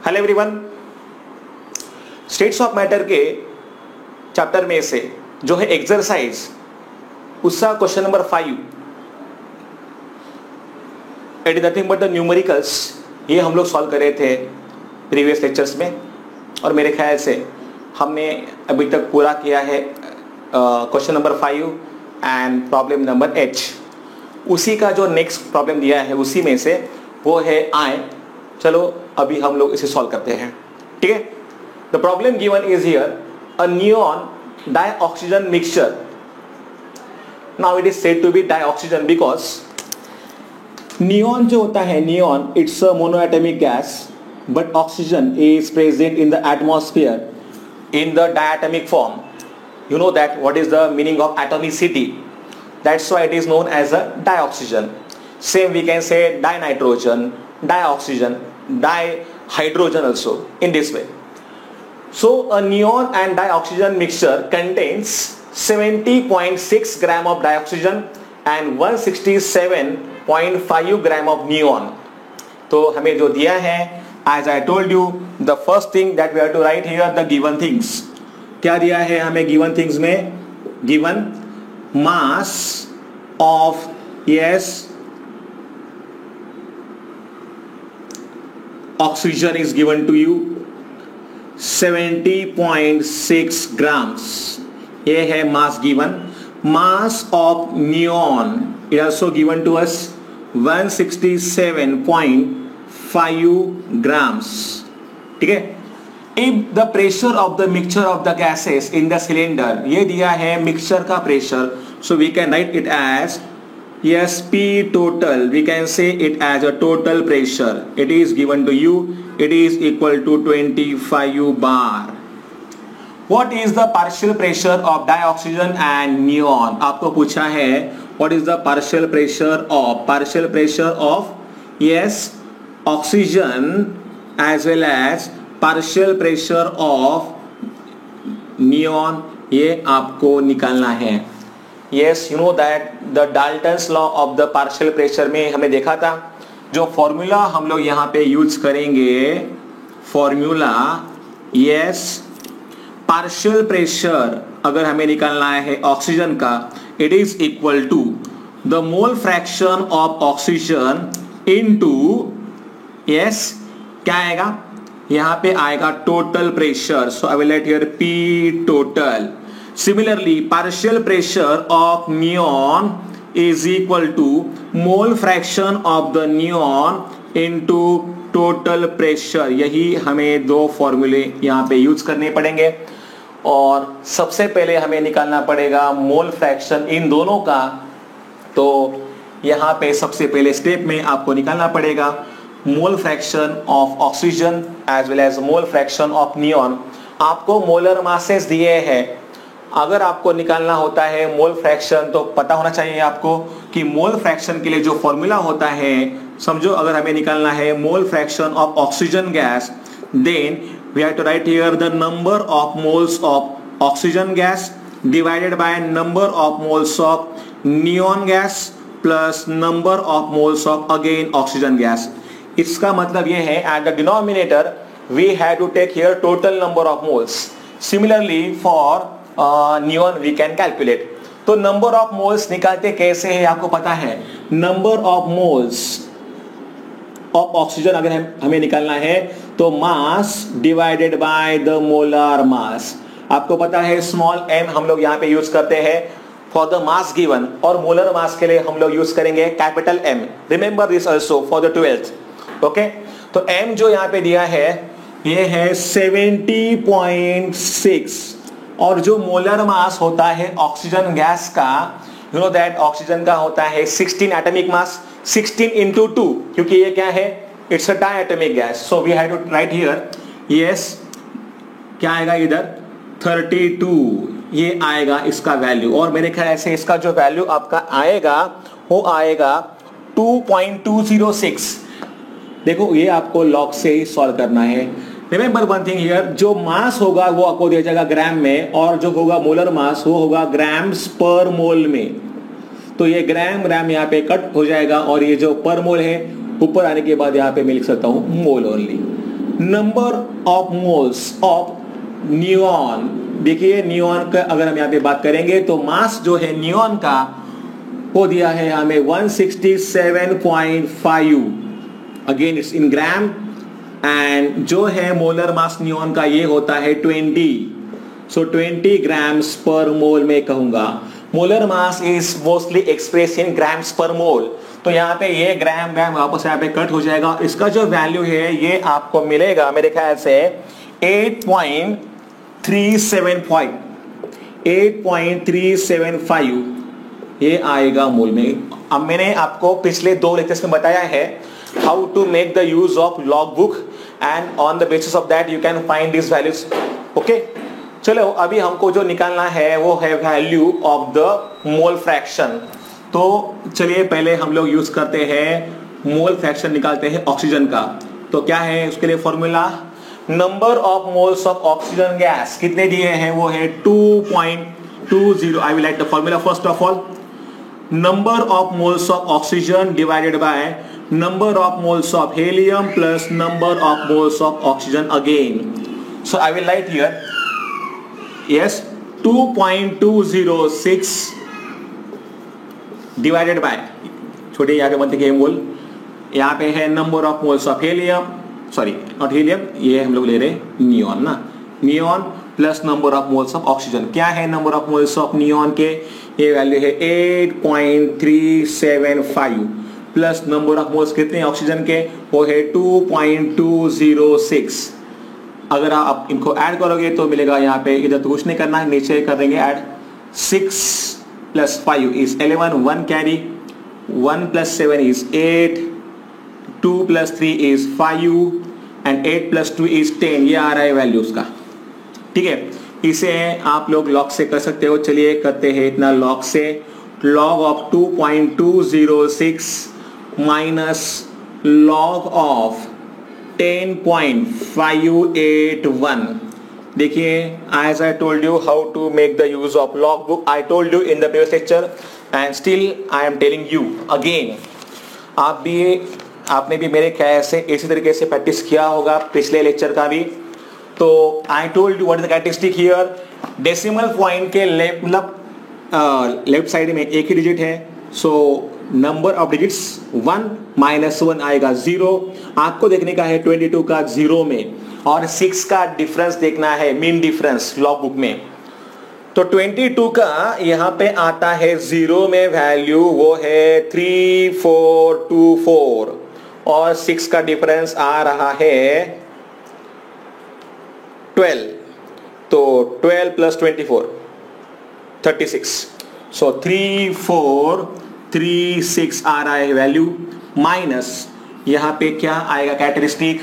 Hello everyone, states of matter के chapter में से जो है एक्सरसाइज, उसका question number 5, it is nothing but the numericals. ये हम लोग सॉल्व कर रहे थे प्रीवियस लेक्चर्स में, और मेरे ख्याल से हमने अभी तक पूरा किया है question number 5 and problem number H। उसी का जो नेक्स्ट प्रॉब्लम दिया है उसी में से वो है I। चलो अभी हम लोग इसे सॉल्व करते हैं, ठीक है। The problem given is here a neon dioxygen mixture. Now it is said to be dioxygen because neon जो होता है, neon it's a monoatomic gas, but oxygen is present in the atmosphere in the diatomic form. You know that what is the meaning of atomicity? That's why it is known as a dioxygen. Same we can say dinitrogen, dioxygen, dihydrogen also in this way. So a neon and dioxygen mixture contains 70.6 gram of dioxygen and 167.5 gram of neon. तो हमें जो दिया है, as I told you, the first thing that we have to write here the given things. क्या दिया है हमें given things में? Given mass of oxygen is given to you 70.6 grams, ये है mass given. Mass of neon is also given to us 167.5 grams, ठीक है। If the pressure of the mixture of the gases in the cylinder, ये दिया है mixture का pressure, so we can write it as P total. We can say it as a total pressure. It is given to you. It is equal to 25 bar. What is the partial pressure of dioxygen and neon? आपको पूछा है what is the partial pressure of oxygen as well as partial pressure of neon, ये आपको निकालना है। Yes, you know that the Dalton's law of the partial pressure में हमने देखा था, जो फॉर्मूला हम लोग यहाँ पे यूज करेंगे, फॉर्मूला पार्शियल प्रेशर अगर हमें निकालना है ऑक्सीजन का, it is equal to the mole fraction of oxygen into क्या आएगा यहां पे आएगा total pressure. So I will write here P total. Similarly partial pressure of neon is equal to mole fraction of the neon into total pressure. यही हमें दो फॉर्मूले यहां पे यूज करने पड़ेंगे, और सबसे पहले हमें निकालना पड़ेगा मोल फ्रैक्शन इन दोनों का। तो यहां पे सबसे पहले स्टेप में आपको निकालना पड़ेगा mole fraction of oxygen as well as mole fraction of neon. आपको मोलर मासेस दिए हैं, अगर आपको निकालना होता है मोल फ्रैक्शन तो पता होना चाहिए आपको कि मोल फ्रैक्शन के लिए जो फॉर्मूला होता है, समझो अगर हमें निकालना है mole fraction of oxygen gas, then we have to write here the number of moles of oxygen gas divided by number of moles of neon gas plus number of moles of again oxygen gas. इसका मतलब यह है at the denominator we have to take here total number of moles. Similarly for neon we can calculate. तो number of moles निकालते कैसे है आपको पता है। Number of moles of oxygen अगर हमें निकालना है तो mass divided by the molar mass. आपको पता है स्मॉल m हम लोग यहाँ पे यूज करते हैं फॉर द मास गिवन, और मोलर मास के लिए हम लोग यूज करेंगे capital M। Remember this also for the 12th। Okay, तो m जो यहाँ पे दिया है ये है 70.6, और जो मोलर मास होता है ऑक्सीजन गैस का, यू नो दैट ऑक्सीजन का होता है 16 एटॉमिक मास, 16 into 2, क्योंकि ये क्या है, it's a diatomic gas. So we have to write here क्या आएगा इधर 32, ये आएगा इसका वैल्यू, और मेरे ख्याल से इसका जो वैल्यू आपका आएगा वो आएगा 2.206। देखो ये आपको लॉग से ही सॉल्व करना है। रिमेंबर वन थिंग हियर, जो मास होगा वो आपको दिया जाएगा ग्राम में, और जो होगा मोलर मास वो होगा ग्राम्स पर मोल में। तो ये ग्राम यहाँ पे कट हो जाएगा, और ये जो पर मोल है ऊपर आने के बाद यहाँ पे मैं लिख सकता हूँ mole only. Number of moles of neon, देखिए नियॉन का अगर हम यहाँ पे बात करेंगे तो मास जो है नियॉन का वो दिया है हमें 167.5, again it's in gram, and जो है मोलर मास नियॉन का ये होता है 20, सो 20 ग्राम्स पर मोल में कहूंगा। Molar mass is mostly express in grams पर मोल, तो यहाँ पे ये ग्राम ग्राम वापस यहाँ पे कट हो जाएगा। इसका जो वैल्यू है ये आपको मिलेगा मेरे ख्याल से 8.375 ये आएगा मोल में। अब मैंने आपको पिछले 2 लेक्चर्स में बताया है how to make the use of log book, and on the basis of that you can find this values. Okay, चलो अभी हमको जो निकालना है वो है value of the mole fraction. तो चलिए पहले हम लोग यूज करते हैं मोल फ्रैक्शन निकालते हैं ऑक्सीजन का। तो क्या है उसके लिए formula, number of moles of oxygen gas कितने दिए हैं वो है 2.20। आई will right the formula first of all, number of moles of oxygen divided by number of moles of helium plus number of moles of oxygen again. So I will write here, yes, 2.206 divided by, छोटे यहाँ पे मत देखिए मोल, यहाँ पे है number of moles of helium, sorry not helium, ये हम लोग ले रहे नियॉन ना, neon plus number of moles of oxygen. क्या है number of moles of neon के, ये वैल्यू है 8.375 प्लस नंबर ऑफ मोल्स कितने ऑक्सीजन के, वो है 2.206। अगर आप इनको ऐड करोगे तो मिलेगा यहाँ पे, इधर तो कुछ नहीं करना है, नीचे कर देंगे add, 6 + 5 is 11, 1 carry, 1 + 7 is 8, 2 + 3 is 5 and 8 + 2 is 10। ये आ रहा है वैल्यूज का, ठीक है। इसे आप लोग लॉग से कर सकते हो, चलिए करते हैं इतना लॉग से। Log of 2.206 minus log of 10.581। देखिए, as I told you how to make the use of log book, I told you in the previous lecture and still I am telling you again. आपने भी मेरे ख्याल से इसी तरीके से practice किया होगा पिछले लेक्चर का भी। तो आई told you what is the characteristic here, decimal point के लेफ्ट मतलब लेफ्ट साइड में एक ही डिजिट है, सो नंबर ऑफ डिजिट्स 1 - 1 आएगा 0। आपको देखने का है 22 का 0 में, और 6 का डिफरेंस देखना है, मीन डिफरेंस लॉग बुक में। तो 22 का यहाँ पे आता है 0 में वैल्यू, वो है 3424, और 6 का डिफरेंस आ रहा है 12, तो 12 + 24 36, सो 3436 आ रहा है वैल्यू, माइनस यहाँ पे क्या आएगा कैरेक्टरिस्टिक,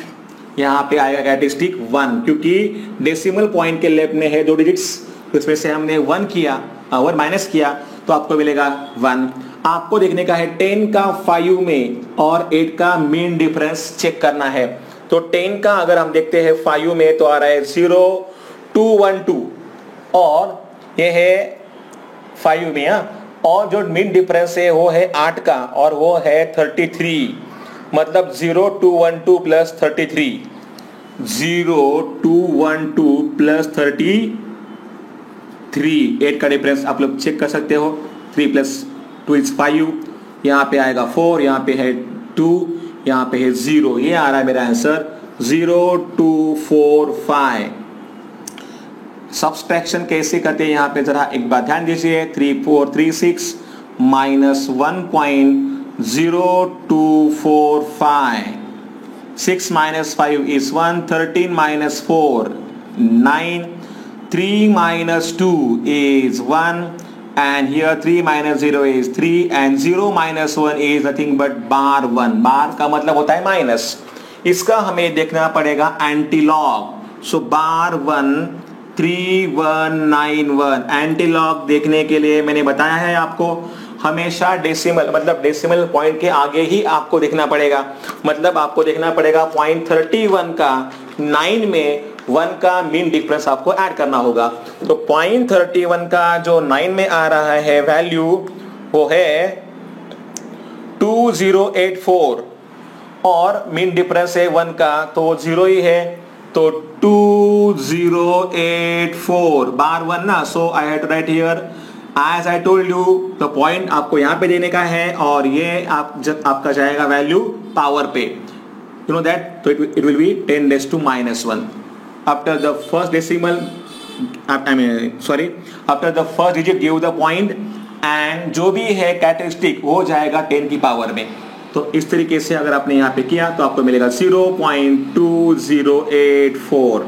यहाँ पे आएगा कैरेक्टरिस्टिक 1, क्योंकि डेसिमल पॉइंट के लेफ्ट में है 2 डिजिट्स, तो इसमें से हमने 1 किया, 1 माइनस किया तो आपको मिलेगा 1। आपको देखने का है 10 का 5 में और 8 का मीन डिफरेंस चेक करना है। तो 10 का अगर हम देखते हैं 5 में तो आ रहा है 0212, और ये है 5 में, और जो मीन डिफरेंस है वो है 8 का, और वो है 33, मतलब 0212 + 33, 0212 + 33, 8 का डिफरेंस आप लोग चेक कर सकते हो। 3 + 2 इज 5, यहाँ पे आएगा 4, यहाँ पे है 2, यहाँ पे है 0, ये आ रहा है मेरा आंसर 0245। सब्सट्रैक्शन कैसे करते हैं यहाँ पे जरा एक बात ध्यान दीजिए, 3436 minus 1.0245, 6 - 5 is 1, 13 - 4 9, 3 - 2 is 1, and here 3 - 0 is 3, and 0 - 1 is nothing but bar 1। बार का मतलब होता है माइनस, इसका हमें देखना पड़ेगा एंटीलॉग। सो बार 1 3191, एंटीलॉग देखने के लिए मैंने बताया है आपको, हमेशा डेसिमल मतलब डेसिमल पॉइंट के आगे ही आपको देखना पड़ेगा, मतलब आपको देखना पड़ेगा पॉइंट 31 का 9 में 1 का मीन डिफरेंस आपको ऐड करना होगा। तो पॉइंट 31 का जो 9 में आ रहा है वैल्यू वो है 2084, और मीन डिफरेंस है 1 का, तो 0 ही है, तो 2084 बार 1 ना, so I have to write here as I told you the point आपको यहाँ पे देने का है और ये आपका जाएगा वैल्यू पावर पे, यू नो दैट, तो it will B 10⁻⁻1 after the first decimal, after the first digit give the point and जो भी है कैरेक्टरिस्टिक वो जाएगा 10 की पावर में। तो इस तरीके से अगर आपने यहाँ पे किया तो आपको मिलेगा 0.2084।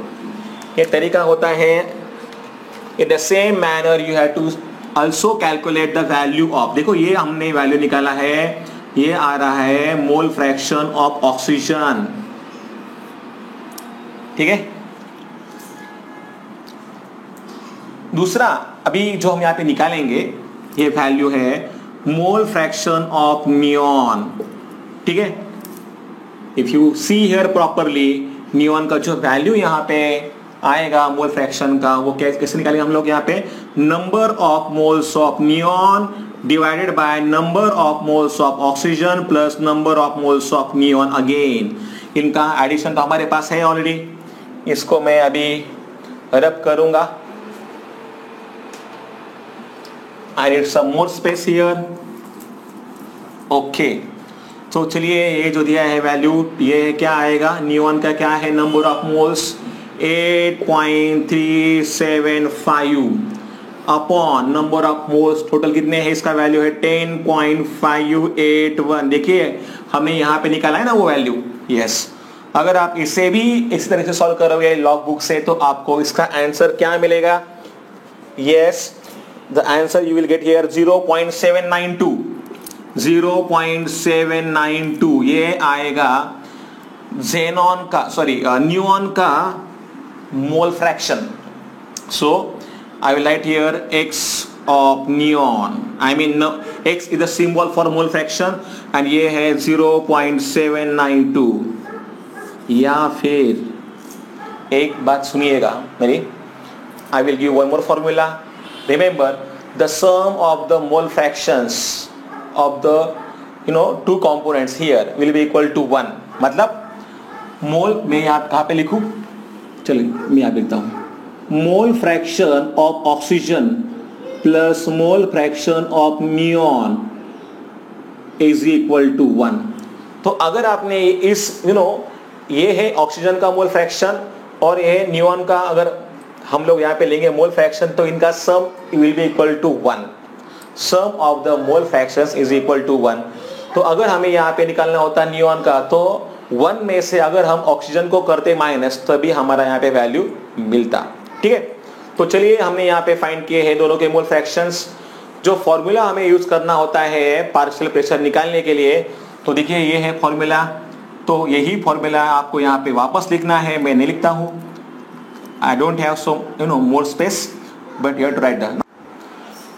ये तरीका होता है। In the same manner you have to also calculate the value of, देखो ये हमने वैल्यू निकाला है, ये आ रहा है मोल फ्रैक्शन ऑफ ऑक्सीजन, ठीक है। दूसरा अभी जो हम यहाँ पे निकालेंगे ये वैल्यू है मोल फ्रैक्शन ऑफ नियॉन, ठीक है। If you see here properly, neon का जो वैल्यू यहाँ पे आएगा मोल फ्रैक्शन का, वो कैसे निकालेंगे हम लोग यहाँ पे, number of moles of neon divided by number of moles of oxygen plus number of moles of neon again. इनका एडिशन तो हमारे पास है ऑलरेडी, इसको मैं अभी रब करूंगा। I need some more space here. Okay. तो चलिए ये जो दिया है वैल्यू, ये क्या आएगा, नियॉन का क्या है, number of moles 8.375 upon number of moles total कितने हैं, इसका वैल्यू है 10.581। देखिए हमने यहाँ पे निकाला है ना वो वैल्यू, यस। अगर आप इसे भी इसी तरह से सॉल्व करोगे लॉग बुक से तो आपको इसका आंसर क्या मिलेगा, yes, the answer you will get here 0.792 0.792 ये आएगा xenon का, सॉरी नियॉन का mole fraction. So I will write here x of neon, I mean no, x is the symbol for mole fraction and ये है 0.792। या फिर एक बात सुनिएगा मेरी, I will give one more formula. Remember, the sum of the mole fractions of the two components here will be equal to 1। मतलब मोल मैं यहाँ कहाँ पे लिखूँ, चलिए मैं यहाँ लिखता हूँ, mole fraction of oxygen plus mole fraction of neon is equal to 1। तो अगर आपने इस ये है ऑक्सीजन का मोल फ्रैक्शन और ये नियॉन का अगर हम लोग यहाँ पे लेंगे मोल फ्रैक्शन, तो इनका sum will be equal to 1। Sum of the mole fractions is equal to 1। तो अगर हमें यहाँ पे निकालना होता नियॉन का, तो 1 में से अगर हम ऑक्सीजन को करते माइनस तभी हमारा यहाँ पे वैल्यू मिलता, ठीक है। तो चलिए हमने यहाँ पे फाइंड किए हैं दोनों के मोल फ्रैक्शंस। जो फॉर्मूला हमें यूज करना होता है पार्शियल प्रेशर निकालने के लिए, तो देखिए ये है फॉर्मूला। तो यही फॉर्मूला आपको यहाँ पे वापस लिखना है, मैं नहीं लिखता हूँ, I don't have so more space, but you have to write down।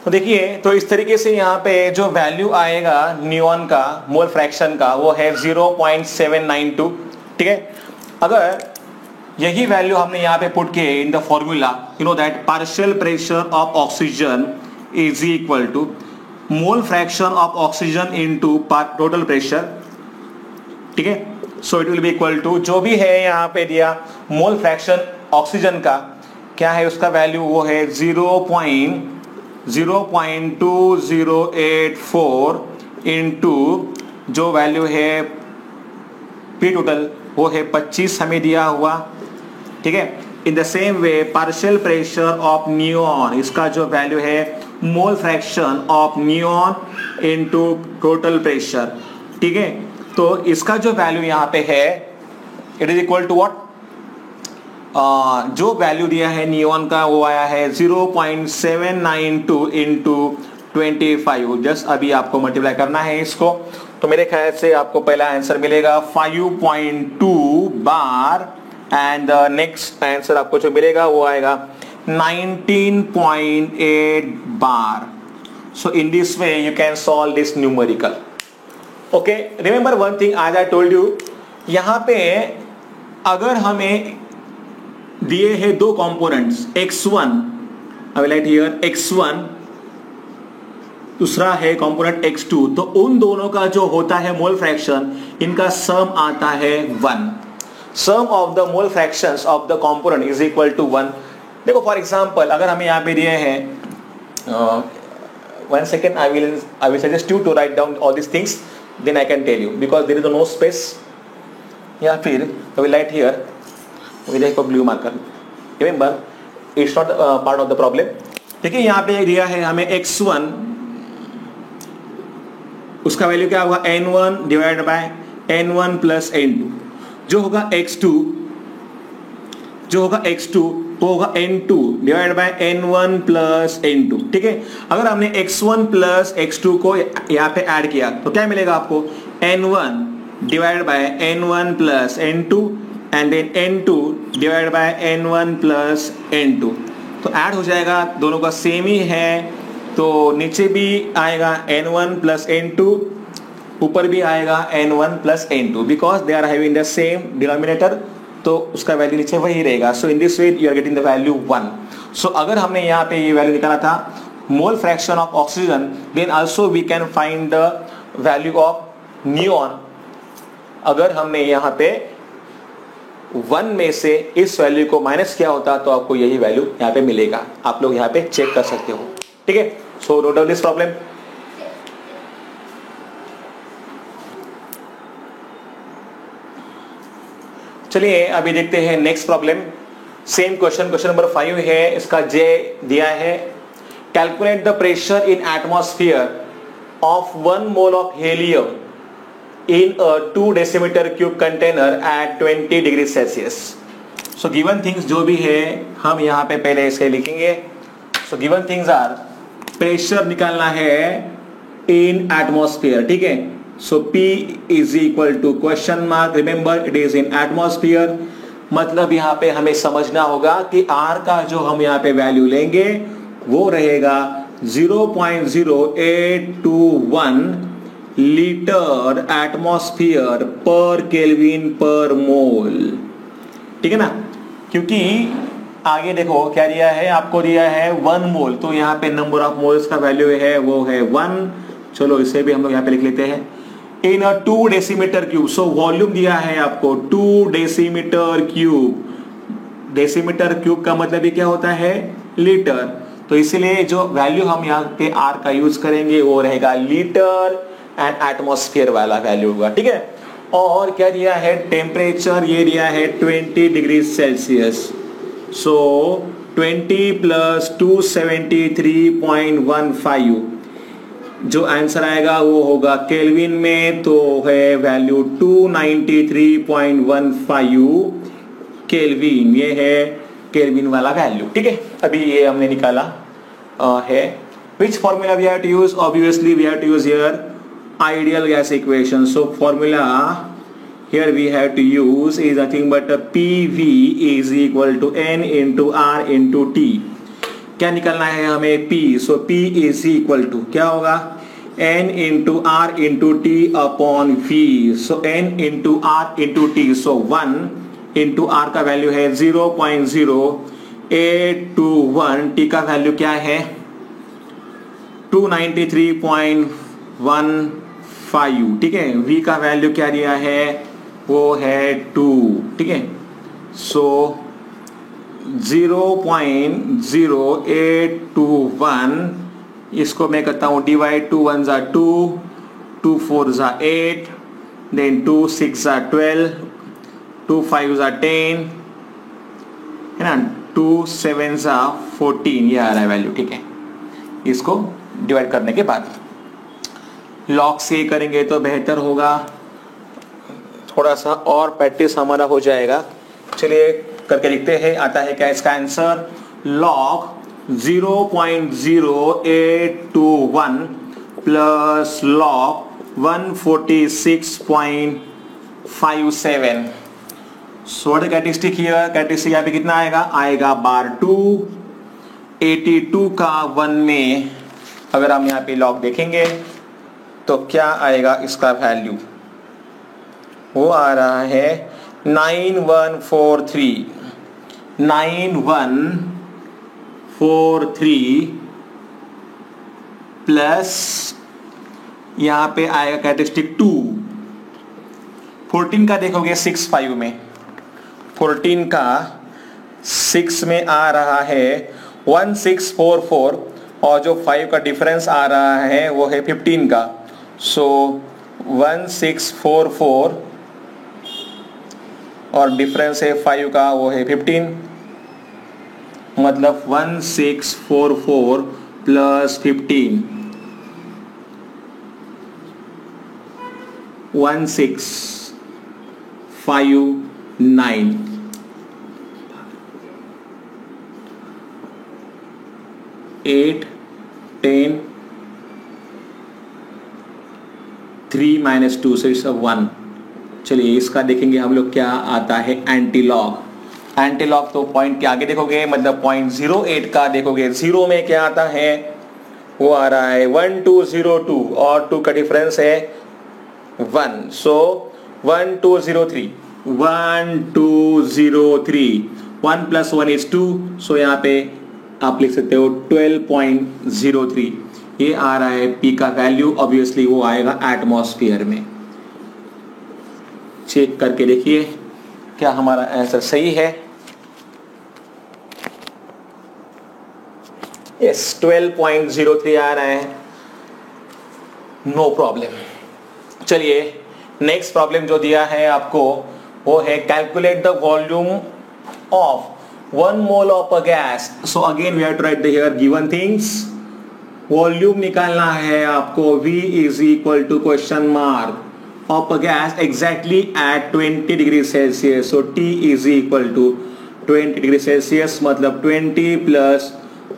तो देखिए, तो इस तरीके से यहाँ पे जो वैल्यू आएगा नियॉन का मोल फ्रैक्शन का वो है 0.792, ठीक है। अगर यही वैल्यू हमने यहाँ पे पुट किए in the formula, you know that partial pressure of oxygen is equal to mole fraction of oxygen into total pressure, ठीक है। So it will be equal to जो भी है यहाँ पे दिया मोल फ्रैक्शन ऑक्सीजन का क्या है, उसका वैल्यू वो है 0.2084 इंटू जो वैल्यू है पी टोटल वो है 25 हमें दिया हुआ, ठीक है। In the same way partial pressure of neon, इसका जो वैल्यू है mole fraction of neon into total pressure, ठीक है। तो इसका जो वैल्यू यहाँ पे है it is equal to what, जो वैल्यू दिया है नियॉन का वो आया है 0.792 इंटू 25। जस्ट अभी आपको मल्टीप्लाई करना है इसको, तो मेरे ख्याल से आपको पहला आंसर मिलेगा 5.2 बार एंड नेक्स्ट आंसर आपको जो मिलेगा वो आएगा 19.8 bar. So in this way you can solve this numerical. Okay, remember one thing आज आई टोल्ड यू, यहाँ पे अगर हमें दिए हैं दो components x1, I will write here x1 दूसरा है कंपोनेंट x2, तो उन दोनों का जो होता है मोल फ्रैक्शन, इनका सम आता है 1. Sum of the mole fractions of the component is equal to 1. देखो फॉर एग्जांपल अगर हमें यहाँ पे दिए हैं, 1 second, I will suggest you to write down all these things, then I can tell you because there is no space. या फिर I will write here with a blue marker. Remember, it's not part of the problem. देखिए यहाँ पे दिया है हमें x1, उसका value क्या होगा n1 divide by n1 plus n2. जो होगा x2 वो होगा n2 divide by n1 plus n2. ठीक है, अगर हमने x1 प्लस x2 को यहाँ पे ऐड किया तो क्या मिलेगा आपको, n1 divide by n1 plus n2 and then n2 divide by n1 plus n2. तो ऐड हो जाएगा, दोनों का सेम ही है, तो नीचे भी आएगा n1 प्लस n2, ऊपर भी आएगा n1 plus n2 because they are having the same denominator, तो उसका वैल्यू नीचे वही रहेगा. So in this way you are getting the value 1. सो अगर हमने यहाँ पे ये वैल्यू निकाला था mole fraction of oxygen, then also we can find the value of neon. अगर हमने यहाँ पे 1 में से इस वैल्यू को माइनस किया होता तो आपको यही वैल्यू यहाँ पे मिलेगा. आप लोग यहाँ पे चेक कर सकते हो. ठीक है, so note down this problem. चलिए अभी देखते हैं next problem. Same question number 5 है, इसका जे दिया है. Calculate the pressure in atmosphere of 1 mole of helium in a 2 decimetre cube container at 20 degree Celsius. So given things जो भी है हम यहाँ पे पहले इसे लिखेंगे. So given things are, pressure निकालना है इन एटमॉस्फेयर. ठीक है, so P is equal to question mark, remember it is in atmosphere. मतलब यहाँ पे हमें समझना होगा कि R का जो हम यहाँ पे वैल्यू लेंगे वो रहेगा 0.0821 litre atmosphere per kelvin per मोल. ठीक है ना, क्योंकि आगे देखो क्या दिया है, आपको दिया है 1 मोल, तो यहाँ पे नंबर ऑफ मोल्स का वैल्यू है वो है 1. चलो इसे भी हम लोग यहाँ पे लिख लेते हैं. इन a 2 decimetre cube, so volume दिया है आपको 2 डेसीमीटर क्यूब. डेसीमीटर क्यूब का मतलब ये क्या होता है, लीटर. तो इसलिए जो वैल्यू हम यहाँ पे R का यूज करेंगे वो रहेगा लीटर एंड एटमॉस्फेयर वाला वैल्यू होगा. ठीक है, और क्या दिया है, टेम्परेचर ये दिया है 20 डिग्री सेल्सियस. सो 20 प्लस 273.15, जो आंसर आएगा वो होगा केल्विन में, तो है वैल्यू 293.15 केल्विन. ये है केल्विन वाला वैल्यू. ठीक है, अभी ये हमने निकाला है. Which formula we have to use, obviously we have to use here ideal gas equation. So formula here we have to use is nothing but a PV is equal to N into R into T. क्या निकलना है हमें, P. So P is equal to क्या होगा, N into R into T upon V. सो N into R into T. सो 1 into R का वैल्यू है 0.0821. T का वैल्यू क्या है 293.15. ठीक है, V का वैल्यू क्या दिया है वो है 2. ठीक है, सो 0.0821 इसको मैं करता हूँ डिवाइड. 2 1 = 2, 2 4 = 8, देन 2 6 = 12, 2 5 = 10 है ना, 2 7 = 14. ये आ रहा है वैल्यू. ठीक है, इसको डिवाइड करने के बाद लॉग से करेंगे तो बेहतर होगा, थोड़ा सा और प्रैक्टिस हमारा हो जाएगा. चलिए करके देखते हैं आता है क्या इसका answer. Log 0.0821 plus log 146.57. So what characteristic here, characteristic यहाँ पे कितना आएगा /2. 82 का 1 में अगर हम यहाँ पे लॉग देखेंगे तो क्या आएगा इसका वैल्यू, वो आ रहा है 9143. 9143 प्लस यहाँ पे आएगा कैरेक्टरिस्टिक 2। 14 का देखोगे 6 5 में, 14 का 6 में आ रहा है 1644 और जो 5 का डिफरेंस आ रहा है वो है 15 का। सो 1644 और डिफरेंस है 5 का वो है 15, मतलब 1644 plus 15 1659। 8 10 3 minus 2 so it's a 1। चलिए इसका देखेंगे हम लोग क्या आता है एंटीलॉग। एंटीलॉग तो पॉइंट के आगे देखोगे, मतलब 0.08 का देखोगे, 0 में क्या आता है वो आ रहा है 1202 और 2 का डिफरेंस है 1, सो 1203 1 प्लस 1 इज 2, सो यहाँ पे आप लिख सकते हो 12.03। ये आ रहा है P का वैल्यू, ऑब्वियसली वो आएगा एटमॉस्फेयर में। चेक करके देखिए क्या हमारा आंसर सही है। यस 12.03 आ रहा है, नो प्रॉब्लम। चलिए नेक्स्ट प्रॉब्लम जो दिया है आपको वो है calculate the volume of 1 mole of a gas। So again we have to write the here given things। Volume निकालना है आपको, V is equal to question mark of a gas exactly at 20 degree Celsius। So T is equal to 20 degree Celsius, मतलब 20 plus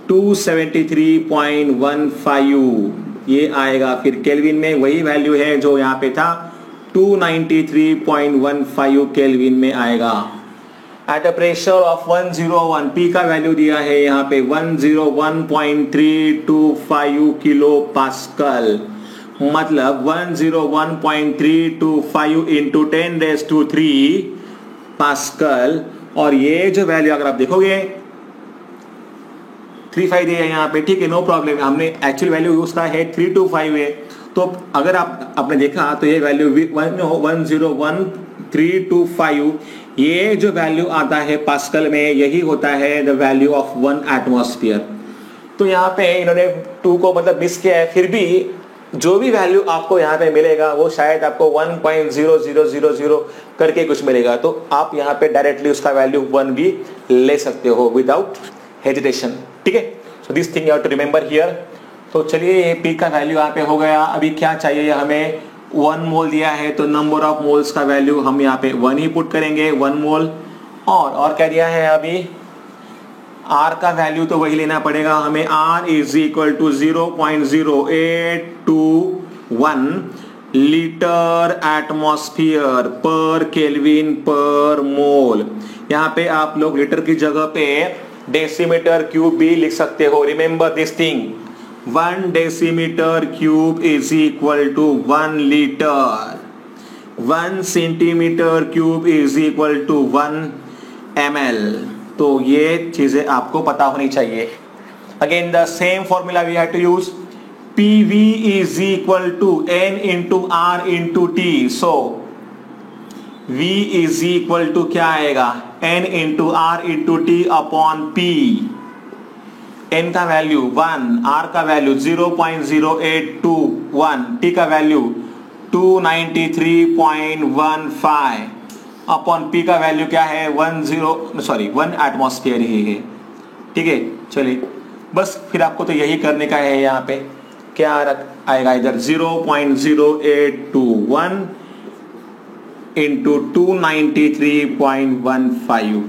273.15 ये आएगा। फिर kelvin में वही value है जो यहाँ पे था, 293.15 केल्विन में आएगा। At a pressure of 101, P का वैल्यू दिया है यहाँ पे 101.325 किलो पास्कल, मतलब 101.325 इंटू 10⁻³ पास्कल। और ये जो वैल्यू अगर आप देखोगे 35 दिया है यहाँ पे, ठीक है, नो प्रॉब्लम। हमने एक्चुअल वैल्यू यूज का है 325 है, तो अगर आपने देखा तो ये वैल्यू 101.325 ये जो वैल्यू आता है पास्कल में, यही होता है द वैल्यू ऑफ 1 एटमॉस्फेयर। तो यहाँ पे इन्होंने 2 को मतलब मिस किया है, फिर भी जो भी वैल्यू आपको यहाँ पे मिलेगा वो शायद आपको 1.0000 करके कुछ मिलेगा, तो आप यहाँ पे डायरेक्टली उसका वैल्यू 1 भी ले सकते हो विदाउट हेजिटेशन, ठीक है। So this thing you have to remember here. तो चलिए ये P का वैल्यू यहाँ पे हो गया। अभी क्या चाहिए हमें, 1 मोल दिया है तो नंबर ऑफ मोल्स का वैल्यू हम यहाँ पे 1 ही पुट करेंगे, 1 मोल। और क्या दिया है अभी, R का वैल्यू तो वही लेना पड़ेगा हमें, R is equal to 0.0821 litre atmosphere per kelvin per mole. यहाँ पे आप लोग लीटर की जगह पे डेसीमीटर क्यूब भी लिख सकते हो। Remember this thing, 1 decimetre cube is equal to 1 litre, 1 centimetre cube is equal to 1 ml। तो ये चीजें आपको पता होनी चाहिए। Again the same formula we have to use, PV is equal to N into R into T। So V is equal to क्या आएगा, N into R into T upon P। N का वैल्यू 1, R का value 0.0821, T का value 293.15 upon P का value क्या है 1 atmosphere ही है, ठीक है। चलिए बस फिर आपको तो यही करने का है। यहाँ पे क्या आएगा, इधर 0.0821 into 293.15।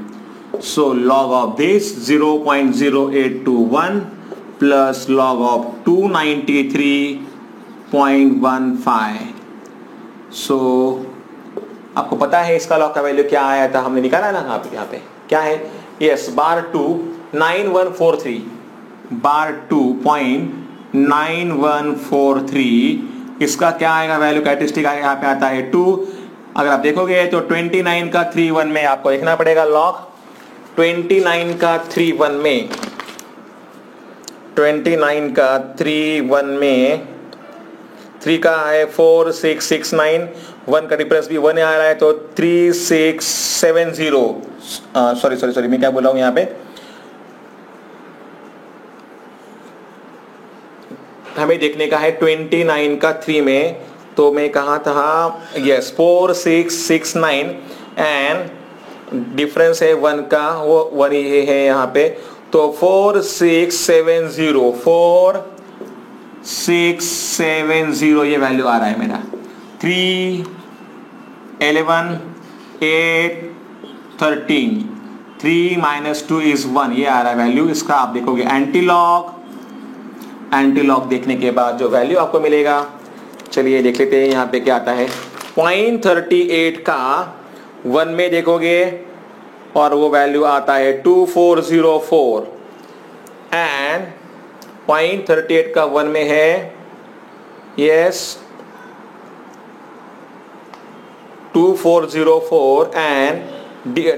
So log of this 0.0821 plus log of 293.15। So आपको पता है इसका लॉग का वैल्यू क्या आया था, हमने निकाला ना यहाँ पे क्या है, यस बार 2 9143, बार 2.9143 इसका क्या आएगा वैल्यू, कैरेक्टरिस्टिक यहाँ पे आता है 2। अगर आप देखोगे तो 29 का 31 में आपको देखना पड़ेगा लॉग, 29 का 31 में 29 का 3 1 में 3 का है 4 6 6 9, 1 का डिफरेंस भी 1 आ रहा है, तो 3 6 7 0, सॉरी मैं क्या बोला हूँ यहाँ पे, हमें देखने का है 29 का 3 में, तो मैं कहा था यस 4 6 6 9 एंड डिफरेंस है 1 का, वो 1 ही है यहाँ पे, तो 4 6 7 0, 4 6 7 0 ये वैल्यू आ रहा है मेरा। 3 11 8 13, 3 - 2 is 1, ये आ रहा है वैल्यू। इसका आप देखोगे एंटीलॉग देखने के बाद जो वैल्यू आपको मिलेगा, चलिए देख लेते हैं यहाँ पे क्या आता है। 0.38 का 1 में देखोगे और वो वैल्यू आता है 2404, एंड 0.38 का 1 में है यस 2404 एंड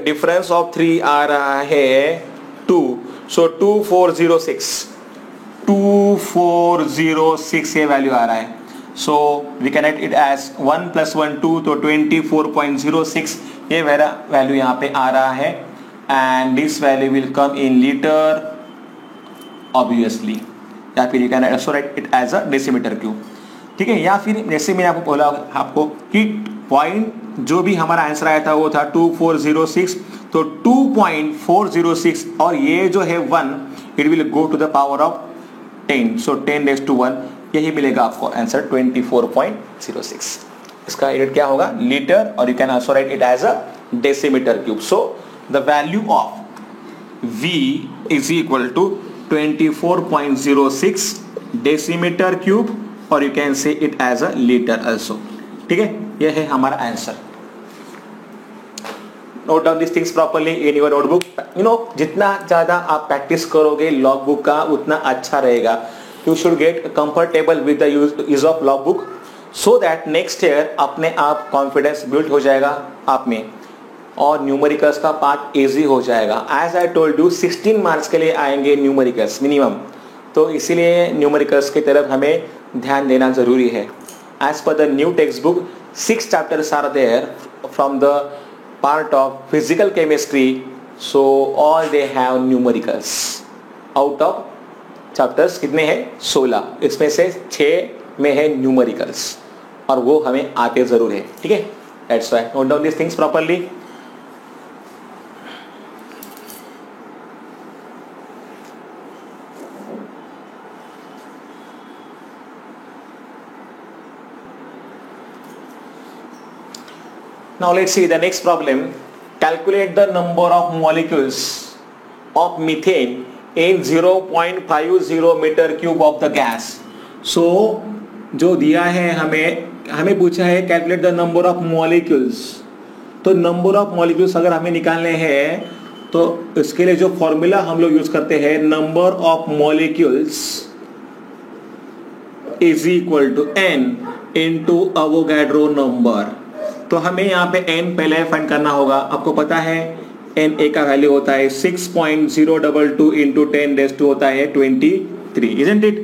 डिफरेंस ऑफ 3 आ रहा है 2, सो 2406 ये वैल्यू आ रहा है। So we can write it as 1 + 1 2, तो 24.06 ये वैल्यू यहाँ पे आ रहा है, and this value will come in litre obviously, या फिर you can also write it as a decimetre cube, ठीक है। या फिर जैसे मैंने आपको बोला आपको कि पॉइंट जो भी हमारा आंसर आया था वो था 2406, तो 2.406 और ये जो है 1, it will go to the power of 10, so 10⁻1, यही मिलेगा आपको आंसर 24.06। इसका यूनिट क्या होगा, लीटर, और you can also write it as a decimetre cube. So the value of V is equal to 24.06 decimetre cube, और you can say it as a litre also, ठीक है। यह है हमारा answer. Note down this things properly in your notebook. जितना ज़्यादा आप practice करोगे लॉग बुक का उतना अच्छा रहेगा। You should get comfortable with the use of log book, so that next year अपने आप कॉन्फिडेंस बिल्ड हो जाएगा आप में, और न्यूमेरिकल्स का पार्ट इजी हो जाएगा। As I told you 16 marks के लिए आएंगे न्यूमेरिकल्स मिनिमम, तो इसीलिए न्यूमेरिकल्स की तरफ हमें ध्यान देना ज़रूरी है। As per the new textbook 6 chapters are there from the part of physical chemistry, so all they have numericals. Out of chapters कितने हैं 16, इसमें से 6 में है न्यूमेरिकल्स, और वो हमें आते ज़रूर है, ठीक है। That's why note down these things properly. Now let's see the next problem. Calculate the number of molecules of methane in 0.50 meter cube of the gas. So जो दिया है हमें पूछा है calculate the number of molecules. तो number of molecules अगर हमें निकालने हैं तो इसके लिए जो फॉर्मूला हम लोग यूज करते हैं, number of molecules is equal to n into Avogadro number. तो हमें यहाँ पे n पहले फाइंड करना होगा। आपको पता है n a का वैल्यू होता है 6.022 इंटू 10⁻² होता है 23, इजंट इट।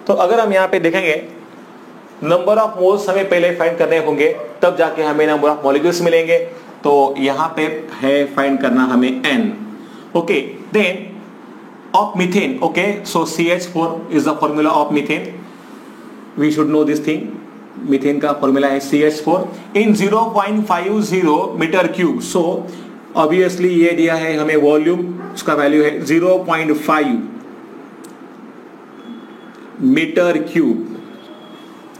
तो अगर हम यहाँ पे देखेंगे नंबर ऑफ मोल्स हमें पहले फाइंड करने होंगे, तब जाके हमें नंबर ऑफ मॉलिक्यूल्स मिलेंगे। तो यहाँ पे है फाइंड करना हमें n, okay. Then of methane, okay, so CH4 is the formula of methane, we should know this thing. Methane का फॉर्मूला है CH4 in 0.50 metre cube. So obviously ये दिया है हमें वॉल्यूम, उसका वैल्यू है 0.5 मीटर क्यूब।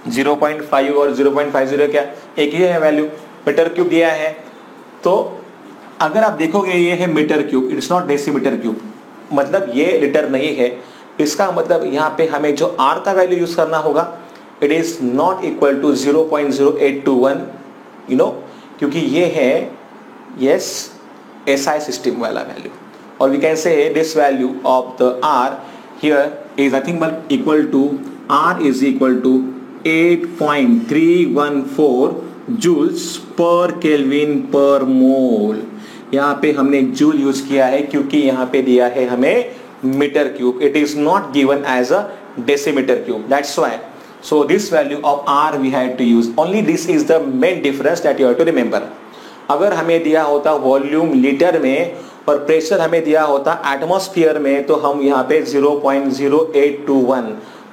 0.5 और 0.50 क्या एक ही है वैल्यू, मीटर क्यूब दिया है। तो अगर आप देखोगे ये है metre cube, it's not decimetre cube, मतलब ये लीटर नहीं है। इसका मतलब यहाँ पे हमें जो R का वैल्यू यूज करना होगा, it is not equal to 0.0821, you know, क्योंकि ये है यस SI सिस्टम वाला वैल्यू, और we can say this value of the R here is nothing but equal to R is equal to 8.314 joules per kelvin per mole. यहाँ पे हमने joule use किया है क्योंकि यहाँ पे दिया है हमें meter cube. It is not given as a decimeter cube. That's why. So this value of R we had to use. Only this is the main difference that you have to remember. अगर हमें दिया होता volume litre में और pressure हमें दिया होता atmosphere में, तो हम यहाँ पे 0.0821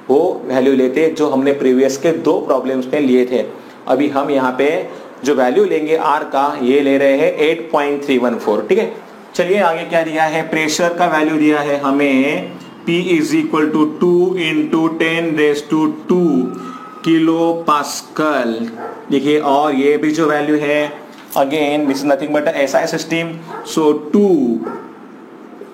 वो वैल्यू लेते जो हमने प्रीवियस के 2 प्रॉब्लम्स में लिए थे. अभी हम यहाँ पे जो वैल्यू लेंगे आर का, ये ले रहे हैं 8.314. ठीक है, चलिए आगे क्या दिया है. प्रेशर का वैल्यू दिया है हमें P is equal to 2 into 10⁻²² kilo pascal. देखिए, और ये भी जो वैल्यू है again this is nothing but SI system. So 2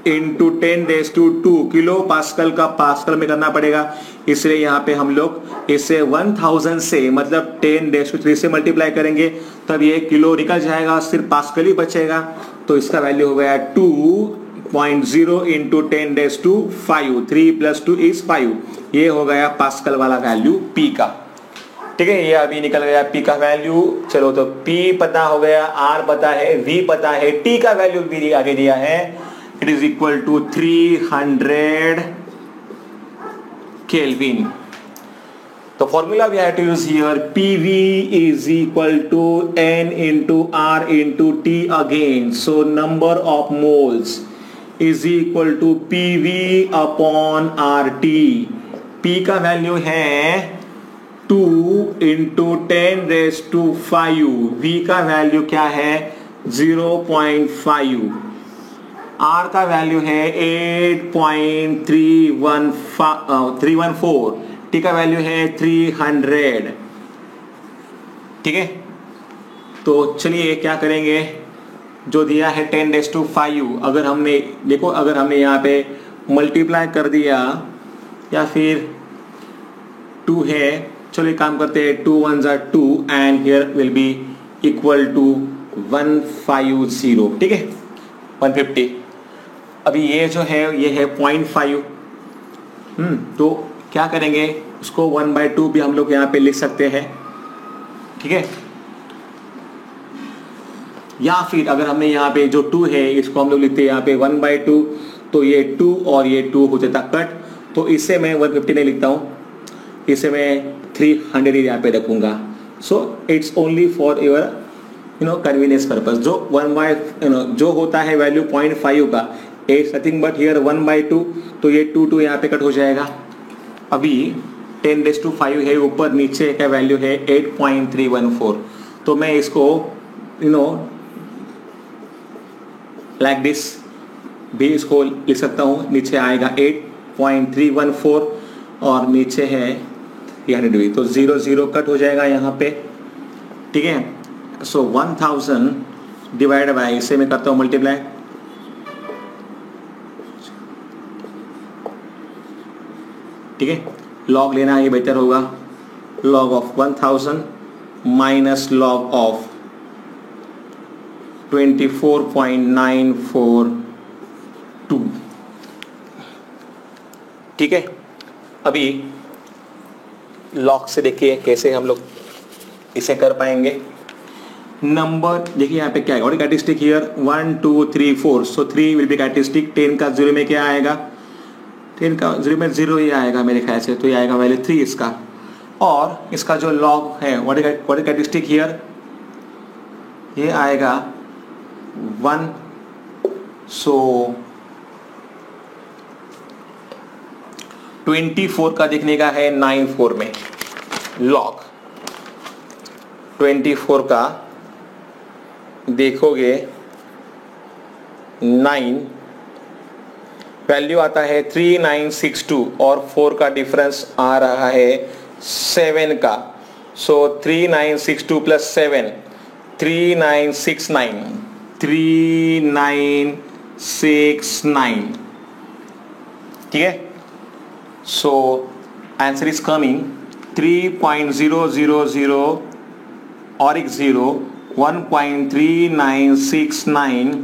into 10⁻² kilo pascal का पास्कल में करना पड़ेगा, इसलिए यहाँ पे हम लोग इसे 1000 से मतलब 10⁻³ से मल्टीप्लाई करेंगे, तब ये किलो निकल जाएगा, सिर्फ पास्कल ही बचेगा. तो इसका वैल्यू हो गया 2.0 इंटू 10⁻⁵. 3 + 2 इज 5. ये हो गया पास्कल वाला वैल्यू P का. ठीक है, ये अभी निकल गया P का वैल्यू. चलो, तो P पता हो गया, R पता है, V पता है, T का वैल्यू भी आगे दिया है. It is equal to 300 kelvin. तो formula we have to use here. PV is equal to N into R into T again. So number of moles is equal to PV upon RT. P का वैल्यू है 2 into 10⁵. V का value क्या है 0.5. R का वैल्यू है 8.314. T का वैल्यू है 300. ठीक है, तो चलिए क्या करेंगे, जो दिया है 10⁵, अगर हमने देखो, अगर हमने यहाँ पे मल्टीप्लाई कर दिया या फिर 2 है, चलो एक काम करते हैं, 2 1s are 2 and here will be equal to 150. ठीक है, 150. अभी ये जो है ये है 0.5. तो क्या करेंगे, उसको 1/2 भी हम लोग यहाँ पे लिख सकते हैं. ठीक है, या फिर अगर हमने यहाँ पे जो 2 है इसको हम लोग लिखते हैं यहाँ पे 1/2, तो ये 2 और ये 2 हो जाता कट. तो इसे मैं 150 नहीं लिखता हूँ, इसे मैं 300 यहाँ पे रखूंगा. So it's only for your convenience purpose. जो 1 जो होता है वैल्यू 0.5 का, इट्स नथिंग बट हियर 1/2. तो ये 2 यहाँ पे कट हो जाएगा. अभी 10⁵ है, ऊपर नीचे का वैल्यू है 8.314. तो मैं इसको लाइक दिस भी इसको लिख सकता हूँ. नीचे आएगा 8.314 और नीचे है 300. तो 0 0 कट हो जाएगा यहाँ पे. ठीक है, सो 1000 डिवाइड बाय, इसे मैं करता हूँ मल्टीप्लाई. ठीक है, लॉग लेना ये बेहतर होगा. Log of 1000 minus log of 24.942. ठीक है, अभी लॉग से देखिए कैसे हम लोग इसे कर पाएंगे. नंबर देखिए यहाँ पे क्या है, what is characteristic here 1 2 3 4. So 3 will be characteristic. 10 का 0 में क्या आएगा, 10 का 0 में 0 ही आएगा मेरे ख्याल से, तो ये आएगा वैल्यू 3 इसका. और इसका जो लॉग है व्हाट इज कैरेक्टरिस्टिक हियर, ये आएगा 1. सो 24 का देखने का है 94 में. लॉग 24 का देखोगे 9, वैल्यू आता है 3962 और 4 का डिफरेंस आ रहा है 7 का. सो 3962 प्लस 7 3969. 3969. ठीक है, so answer is coming 3.000 or 0 1.3969.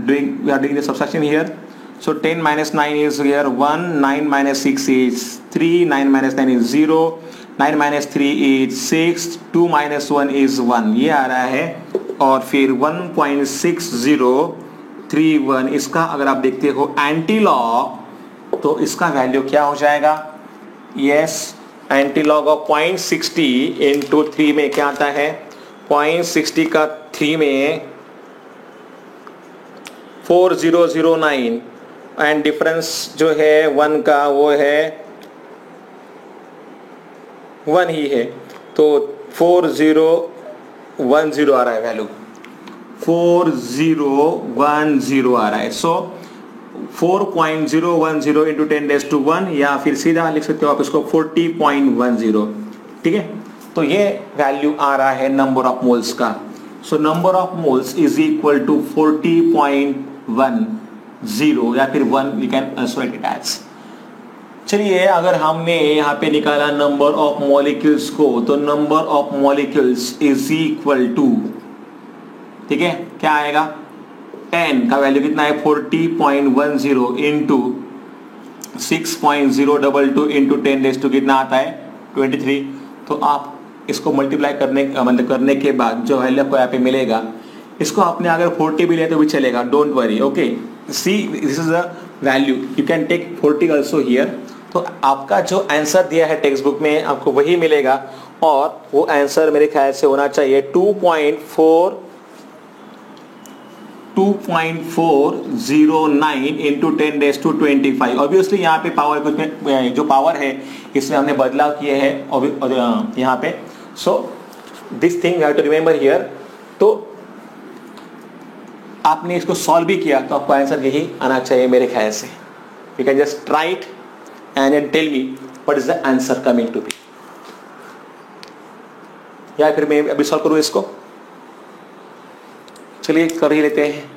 We are doing the subtraction here. So 10 minus 9 is here 1, 9 minus 6 is 3, 9 minus 9 is 0, 9 minus 3 is 6, 2 minus 1 is 1. ये आ रहा है. और फिर 1.6031. इसका अगर आप देखते हो एंटी लॉग तो इसका वैल्यू क्या हो जाएगा? यस, एंटीलॉग ऑफ 0.60 इंटू 3 में क्या आता है? 0.60 का 3 में 4009 एंड डिफरेंस जो है 1 का वो है 1 ही है, तो 4010 आ रहा है वैल्यू, 4010 आ रहा है। सो 4.010 इंटू 10⁻⁻1 या फिर सीधा लिख सकते हो आप इसको 40.10, ठीक है। तो ये वैल्यू आ रहा है नंबर ऑफ मोल्स का। So number of moles is equal to 40.10 या फिर 1 we can also write it as. चलिए, अगर हमने यहाँ पे निकाला नंबर ऑफ मॉलिक्यूल्स को, तो number of molecules is equal to, ठीक है, क्या आएगा? 10 का वैल्यू कितना है? 40.10 इंटू 6.022 इंटू 10⁻² कितना आता है? 23। तो आप इसको मल्टीप्लाई करने के बाद जो वैल्यू आपको यहाँ पे मिलेगा, इसको आपने अगर 40 भी लिया तो भी चलेगा, don't worry. Okay, see this is the value, you can take 40 also here. तो आपका जो आंसर दिया है टेक्स्ट बुक में आपको वही मिलेगा, और वो आंसर मेरे ख्याल से होना चाहिए 2.409 इंटू 10⁻25। ऑब्वियसली यहाँ पे पावर कुछ में जो पावर है इसमें हमने बदलाव किए हैं यहाँ पे। So this thing you have to remember here. तो आपने इसको सॉल्व भी किया तो आपको आंसर यही आना चाहिए मेरे ख्याल से। You can just try it and then tell me what is the answer coming to be. या फिर मैं अभी सॉल्व करूँ इसको? चलिए कर ही लेते हैं।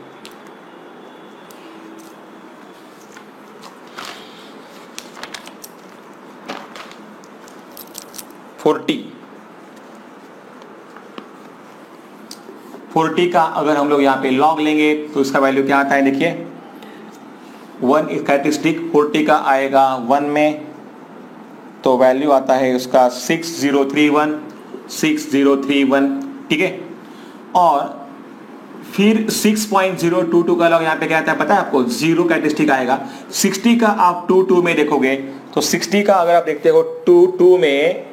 फोर्टी का अगर हम लोग यहाँ पे लॉग लेंगे तो इसका वैल्यू क्या आता है? देखिए 1 कैरेक्टरिस्टिक 40 का आएगा 1 में, तो वैल्यू आता है उसका 6031, ठीक है। और फिर 6.022 का लॉग यहाँ पे क्या आता है पता है आपको? 0 कैरेक्टरिस्टिक आएगा। 60 का आप 2 में देखोगे तो 60 का अगर आप देखते हो 2 में,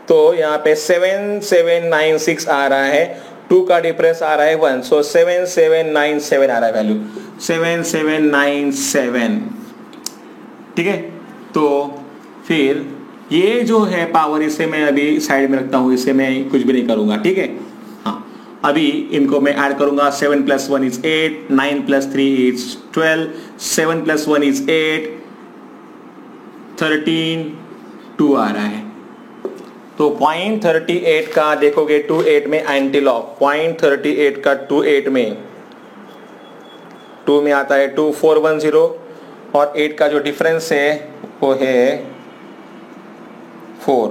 तो यहाँ पे 7796 आ रहा है, 2 का डिफरेंस आ रहा है 1, सो 7797 आ रहा है वैल्यू, 7797, ठीक है। तो फिर ये जो है पावर, इसे मैं अभी साइड में रखता हूँ, इसे मैं कुछ भी नहीं करूंगा, ठीक है। हाँ, अभी इनको मैं ऐड करूंगा। 7 + 1 = 8, 9 + 3 = 12, 7 + 1 = 8, 13, 2 आ रहा है। तो 0.38 का देखोगे 28 में एंटीलॉग, 0.38 का 28 में 2 में आता है 2410, और 8 का जो डिफरेंस है वो है 4,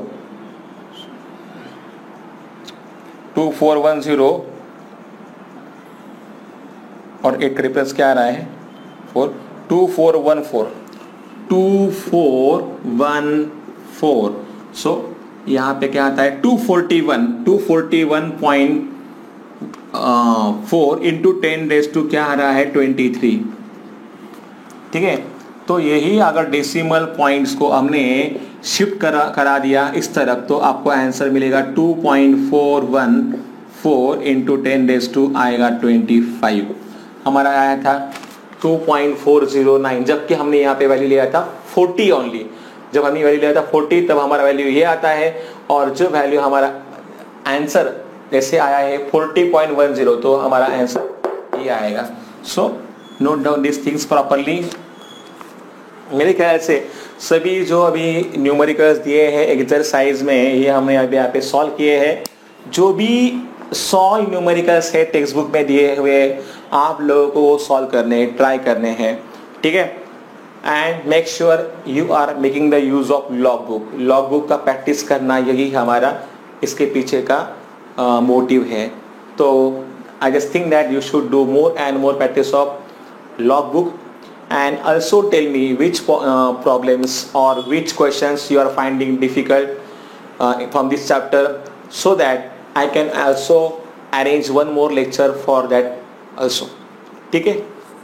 2410, और 8 का डिफरेंस क्या आ रहा है? 4, 2414। सो यहाँ पे क्या आता है? 241.4 इंटू 10⁻² क्या आ रहा है? 23, ठीक है। तो यही अगर डेसिमल पॉइंट्स को हमने शिफ्ट करा दिया इस तरफ, तो आपको आंसर मिलेगा 2.414 इंटू 10⁻² आएगा 25। हमारा आया था 2.409, जबकि हमने यहाँ पे वैल्यू लिया था 40 ओनली। जब हमने वैल्यू लिया था 40 तब हमारा वैल्यू ये आता है, और जो वैल्यू हमारा आंसर जैसे आया है 40.10, तो हमारा आंसर ये आएगा। So note down this things properly. मेरे ख्याल से सभी जो अभी न्यूमेरिकल्स दिए हैं एक्सरसाइज में, ये हमने अभी यहाँ पे सॉल्व किए हैं। जो भी 100 न्यूमेरिकल्स है टेक्स्ट बुक में दिए हुए, आप लोगों को वो सॉल्व करने ट्राई करने हैं, ठीक है। And make sure you are making the use of log book का प्रैक्टिस करना, यही हमारा इसके पीछे का मोटिव है। तो I just think that you should do more and more practice of log book, and also tell me which problems or which questions you are finding difficult from this chapter, so that I can also arrange one more lecture for that also, ठीक है।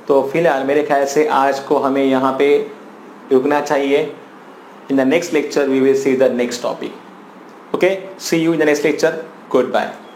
तो फिलहाल मेरे ख्याल से आज को हमें यहाँ पे रुकना चाहिए. In the next lecture we will see the next topic. Okay, see you in the next lecture. Goodbye.